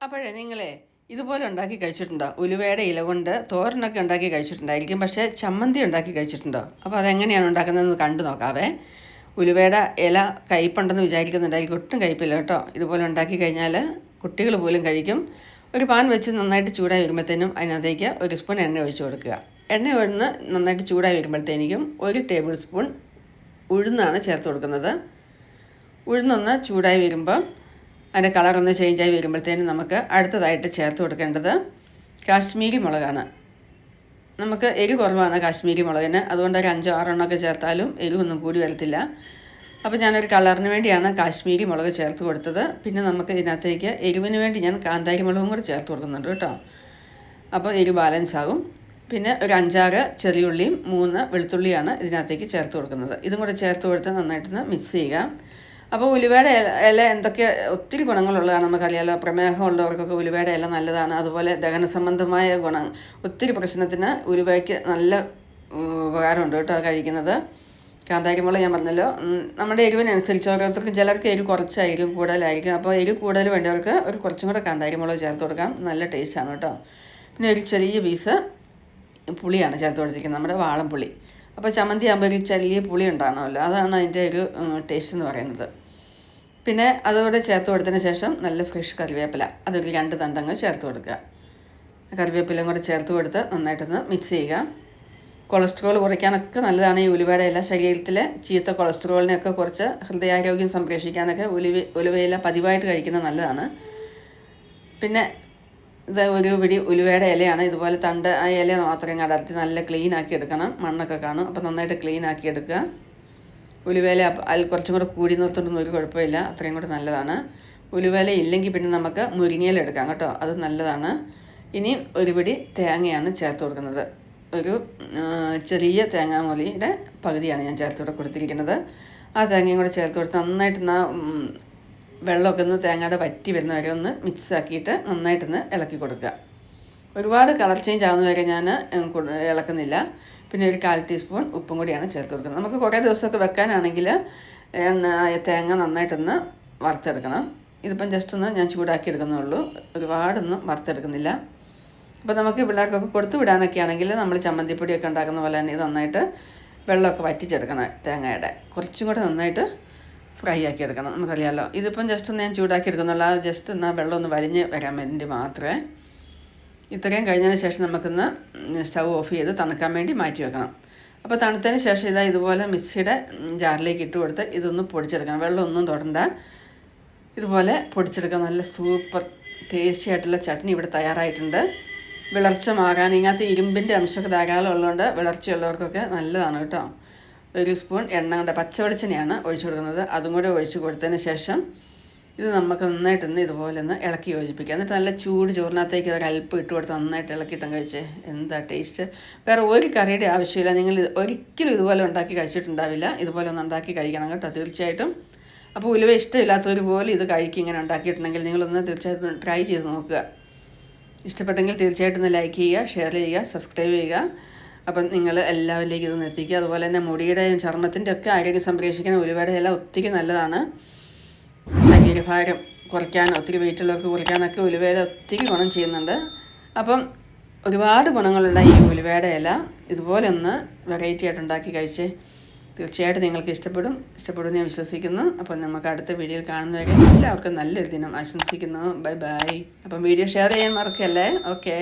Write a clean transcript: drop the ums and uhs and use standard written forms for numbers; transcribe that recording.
അപ്പോഴേ നിങ്ങളെ ഇതുപോലെ ഉണ്ടാക്കി കഴിച്ചിട്ടുണ്ടോ? ഉലുവയുടെ ഇല കൊണ്ട് തോരനൊക്കെ ഉണ്ടാക്കി കഴിച്ചിട്ടുണ്ടായിരിക്കും. പക്ഷേ ചമ്മന്തി ഉണ്ടാക്കി കഴിച്ചിട്ടുണ്ടോ? അപ്പോൾ അതെങ്ങനെയാണ് ഉണ്ടാക്കുന്നതെന്ന് കണ്ടു നോക്കാവേ. ഉലുവയുടെ ഇല കയ്പ്പുണ്ടെന്ന് വിചാരിക്കുന്നുണ്ടായിരിക്കും. ഒട്ടും കയ്പ്പില്ല കേട്ടോ. ഇതുപോലെ ഉണ്ടാക്കി കഴിഞ്ഞാൽ കുട്ടികൾ പോലും കഴിക്കും. ഒരു പാൻ വെച്ച് നന്നായിട്ട് ചൂടായി വരുമ്പോഴത്തേനും അതിനകത്തേക്ക് ഒരു സ്പൂൺ എണ്ണ ഒഴിച്ച് കൊടുക്കുക. എണ്ണ ഒഴിന്ന് നന്നായിട്ട് ചൂടായി വരുമ്പോഴത്തേനും 1 ടേബിൾ സ്പൂൺ ഉഴുന്നാണ് ചേർത്ത് കൊടുക്കുന്നത്. ഉഴുന്നൊന്ന് ചൂടായി വരുമ്പം അതിൻ്റെ കളറൊന്ന് ചേഞ്ചായി വരുമ്പോഴത്തേനും നമുക്ക് അടുത്തതായിട്ട് ചേർത്ത് കൊടുക്കേണ്ടത് കാശ്മീരി മുളകാണ്. നമുക്ക് എരിവ് കുറവാണ് കാശ്മീരി മുളകിന്. അതുകൊണ്ട് ഒരു 5-6 എണ്ണമൊക്കെ ചേർത്താലും എരിവൊന്നും കൂടി വരത്തില്ല. അപ്പോൾ ഞാനൊരു കളറിന് വേണ്ടിയാണ് കാശ്മീരി മുളക് ചേർത്ത് കൊടുത്തത്. പിന്നെ നമുക്ക് ഇതിനകത്തേക്ക് എരിവിന് വേണ്ടി ഞാൻ കാന്താരി മുളകും കൂടെ ചേർത്ത് കൊടുക്കുന്നുണ്ട് കേട്ടോ. അപ്പോൾ എരിവ് ബാലൻസ് ആകും. പിന്നെ ഒരു 5-6 ചെറിയുള്ളിയും 3 വെളുത്തുള്ളിയാണ് ഇതിനകത്തേക്ക് ചേർത്ത് കൊടുക്കുന്നത്. ഇതും കൂടെ ചേർത്ത് കൊടുത്ത് നന്നായിട്ടൊന്ന് മിക്സ് ചെയ്യുക. അപ്പോൾ ഉലുവയുടെ ഇല എന്തൊക്കെ ഒത്തിരി ഗുണങ്ങളുള്ളതാണ് നമുക്കറിയാലോ. പ്രമേഹം ഉള്ളവർക്കൊക്കെ ഉലുവയുടെ ഇല നല്ലതാണ്. അതുപോലെ ദഹന സംബന്ധമായ ഗുണം ഒത്തിരി പ്രശ്നത്തിന് ഉലുവയ്ക്ക് നല്ല ഉപകാരമുണ്ട് കേട്ടോ അത് കഴിക്കുന്നത്. കാന്താരിമുളക് ഞാൻ പറഞ്ഞല്ലോ, നമ്മുടെ എരിവിനനുസരിച്ച് ഓരോരുത്തർക്കും ചിലർക്ക് എരിവ് കുറച്ചായിരിക്കും, കൂടുതലായിരിക്കും. അപ്പോൾ എരിവ് കൂടുതൽ വേണ്ടവർക്ക് ഒരു കുറച്ചും കൂടെ കാന്താരിമുളക് ചേർത്ത് കൊടുക്കാം. നല്ല ടേസ്റ്റാണ് കേട്ടോ. പിന്നെ ഒരു ചെറിയ പീസ് പുളിയാണ് ചേർത്ത് കൊടുത്തിരിക്കുന്നത്, നമ്മുടെ വാളംപുളി. അപ്പോൾ ചമ്മന്തി ആകുമ്പോൾ ഒരു ചെറിയ പുളി ഉണ്ടാകണമല്ലോ, അതാണ് അതിൻ്റെ ഒരു ടേസ്റ്റ് എന്ന് പറയുന്നത്. പിന്നെ അതുകൂടെ ചേർത്ത് കൊടുത്തതിന് ശേഷം നല്ല ഫ്രഷ് കറിവേപ്പില അതൊരു 2 തണ്ടങ്ങ് ചേർത്ത് കൊടുക്കുക. കറിവേപ്പിലയും കൂടെ ചേർത്ത് കൊടുത്ത് നന്നായിട്ടൊന്ന് മിക്സ് ചെയ്യുക. കൊളസ്ട്രോൾ കുറയ്ക്കാനൊക്കെ നല്ലതാണ് ഈ ഉലുവയുടെ ഇല. ശരീരത്തിലെ ചീത്ത കൊളസ്ട്രോളിനെയൊക്കെ കുറച്ച് ഹൃദയാരോഗ്യം സംരക്ഷിക്കാനൊക്കെ ഉലുവയില പതിവായിട്ട് കഴിക്കുന്നത് നല്ലതാണ്. പിന്നെ ഇത് ഒരു പിടി ഉലുവയുടെ ഇലയാണ്. ഇതുപോലെ തണ്ട് ആ ഇല മാത്രം അടർത്തി നല്ല ക്ലീൻ ആക്കി എടുക്കണം. മണ്ണൊക്കെ കാണും, അപ്പോൾ നന്നായിട്ട് ക്ലീൻ ആക്കി എടുക്കുക. ഉലുവേല അതിൽ കുറച്ചും കൂടെ കൂടി നിർത്തുന്നൊന്നും ഒരു കുഴപ്പമില്ല, അത്രയും കൂടെ നല്ലതാണ്. ഉലുവേല ഇല്ലെങ്കിൽ പിന്നെ നമുക്ക് മുരിങ്ങയില എടുക്കാം കേട്ടോ, അത് നല്ലതാണ്. ഇനി ഒരു പിടി തേങ്ങയാണ് ചേർത്ത് കൊടുക്കുന്നത്. ഒരു ചെറിയ തേങ്ങാമൊലിയുടെ പകുതിയാണ് ഞാൻ ചേർത്ത് കൊടുത്തിരിക്കുന്നത്. ആ തേങ്ങയും കൂടെ ചേർത്ത് കൊടുത്ത് നന്നായിട്ട് വെള്ളമൊക്കെ ഒന്ന് തേങ്ങയുടെ വറ്റി വരുന്ന വരെ ഒന്ന് മിക്സ് ആക്കിയിട്ട് നന്നായിട്ടൊന്ന് ഇളക്കി കൊടുക്കുക. ഒരുപാട് കളർ ചേഞ്ച് ആവുന്ന വരെ ഞാൻ ഇളക്കുന്നില്ല. പിന്നെ ഒരു 1/4 ടീസ്പൂൺ ഉപ്പും കൂടിയാണ് ചേർത്ത് കൊടുക്കുന്നത്. നമുക്ക് കുറേ ദിവസമൊക്കെ വെക്കാനാണെങ്കിൽ തേങ്ങ നന്നായിട്ടൊന്ന് വറുത്തെടുക്കണം. ഇതിപ്പം ജസ്റ്റ് ഒന്ന് ഞാൻ ചൂടാക്കി എടുക്കുന്നുള്ളൂ, ഒരുപാടൊന്നും വറുത്തെടുക്കുന്നില്ല. അപ്പോൾ നമുക്ക് പിള്ളേർക്കൊക്കെ കൊടുത്തു വിടാനൊക്കെ ആണെങ്കിൽ നമ്മൾ ചമ്മന്തിപ്പൊടിയൊക്കെ ഉണ്ടാക്കുന്ന പോലെ തന്നെ ഇത് നന്നായിട്ട് വെള്ളമൊക്കെ വറ്റിച്ചെടുക്കണം. തേങ്ങയുടെ കുറച്ചും കൂടെ നന്നായിട്ട് ഫ്രൈ ആക്കി എടുക്കണം. നമുക്കറിയാമല്ലോ, ഇതിപ്പം ജസ്റ്റ് ഒന്ന് ഞാൻ ചൂടാക്കി എടുക്കുന്നുള്ളൂ. ജസ്റ്റ് എന്നാൽ വെള്ളം ഒന്ന് വലിഞ്ഞ് വരാൻ വേണ്ടി മാത്രമേ. ഇത്രയും കഴിഞ്ഞതിന് ശേഷം നമുക്കൊന്ന് സ്റ്റൗ ഓഫ് ചെയ്ത് തണുക്കാൻ വേണ്ടി മാറ്റി വെക്കണം. അപ്പോൾ തണുത്തതിന് ശേഷം ഇതുപോലെ മിക്സിയുടെ ജാറിലേക്ക് ഇട്ട് കൊടുത്ത് ഇതൊന്ന് പൊടിച്ചെടുക്കണം. വെള്ളമൊന്നും തൊടണ്ട, ഇതുപോലെ പൊടിച്ചെടുക്കാം. നല്ല സൂപ്പർ ടേസ്റ്റി ആയിട്ടുള്ള ചട്നി ഇവിടെ തയ്യാറായിട്ടുണ്ട്. വിളർച്ച മാറാൻ ഇതിനകത്ത് ഇരുമ്പിൻ്റെ അംശമൊക്കെ ധാരാളം ഉള്ളതുകൊണ്ട് വിളർച്ചയുള്ളവർക്കൊക്കെ നല്ലതാണ് കേട്ടോ. 1 സ്പൂൺ എണ്ണ പച്ച വെളിച്ചെണ്ണയാണ് ഒഴിച്ചു കൊടുക്കുന്നത്. അതും കൂടെ ഒഴിച്ച് കൊടുത്തതിന് ശേഷം ഇത് നമുക്ക് നന്നായിട്ടൊന്ന് ഇതുപോലെ ഒന്ന് ഇളക്കി യോജിപ്പിക്കുക. എന്നിട്ട് നല്ല ചൂട് ചോറിനകത്തേക്ക് ഒരു അല്പം ഇട്ട് കൊടുത്ത് നന്നായിട്ട് ഇളക്കിയിട്ടും കഴിച്ചേ എന്താ ടേസ്റ്റ്. വേറെ ഒരു കറിയുടെ ആവശ്യമില്ല. നിങ്ങൾ ഒരിക്കലും ഇതുപോലെ ഉണ്ടാക്കി കഴിച്ചിട്ടുണ്ടാവില്ല. ഇതുപോലെ ഒന്ന് ഉണ്ടാക്കി കഴിക്കണം കേട്ടോ തീർച്ചയായിട്ടും. അപ്പോൾ ഉലുവ ഇഷ്ടമില്ലാത്തവർ പോലും ഇത് കഴിക്കും. ഇങ്ങനെ ഉണ്ടാക്കിയിട്ടുണ്ടെങ്കിൽ നിങ്ങളൊന്ന് തീർച്ചയായിട്ടും ട്രൈ ചെയ്ത് നോക്കുക. ഇഷ്ടപ്പെട്ടെങ്കിൽ തീർച്ചയായിട്ടും ഒന്ന് ലൈക്ക് ചെയ്യുക, ഷെയർ ചെയ്യുക, സബ്സ്ക്രൈബ് ചെയ്യുക. അപ്പം നിങ്ങൾ എല്ലാവരിലേക്കും ഇതൊന്ന് എത്തിക്കുക. അതുപോലെ തന്നെ മുടിയുടെയും ചർമ്മത്തിൻ്റെ ഒക്കെ ആരോഗ്യം സംരക്ഷിക്കാൻ ഉലുവയുടെ ഇല ഒത്തിരി നല്ലതാണ്. ശരീരഭാരം കുറയ്ക്കാൻ, ഒത്തിരി വെയിറ്റുള്ളവർക്ക് കുറയ്ക്കാനൊക്കെ ഉലുവയില ഒത്തിരി ഗുണം ചെയ്യുന്നുണ്ട്. അപ്പം ഒരുപാട് ഗുണങ്ങളുള്ള ഈ ഉലുവയുടെ ഇല ഇതുപോലെ ഒന്ന് വെറൈറ്റി ആയിട്ട് ഉണ്ടാക്കി കഴിച്ച് തീർച്ചയായിട്ടും നിങ്ങൾക്ക് ഇഷ്ടപ്പെടുമെന്ന് ഞാൻ വിശ്വസിക്കുന്നു. അപ്പം നമുക്ക് അടുത്ത വീഡിയോയിൽ കാണുന്നവരെ എല്ലാവർക്കും നല്ലൊരു ദിനം ആശംസിക്കുന്നു. Bye bye. അപ്പം വീഡിയോ ഷെയർ ചെയ്യാൻ മറക്കല്ലേ. ഓക്കെ.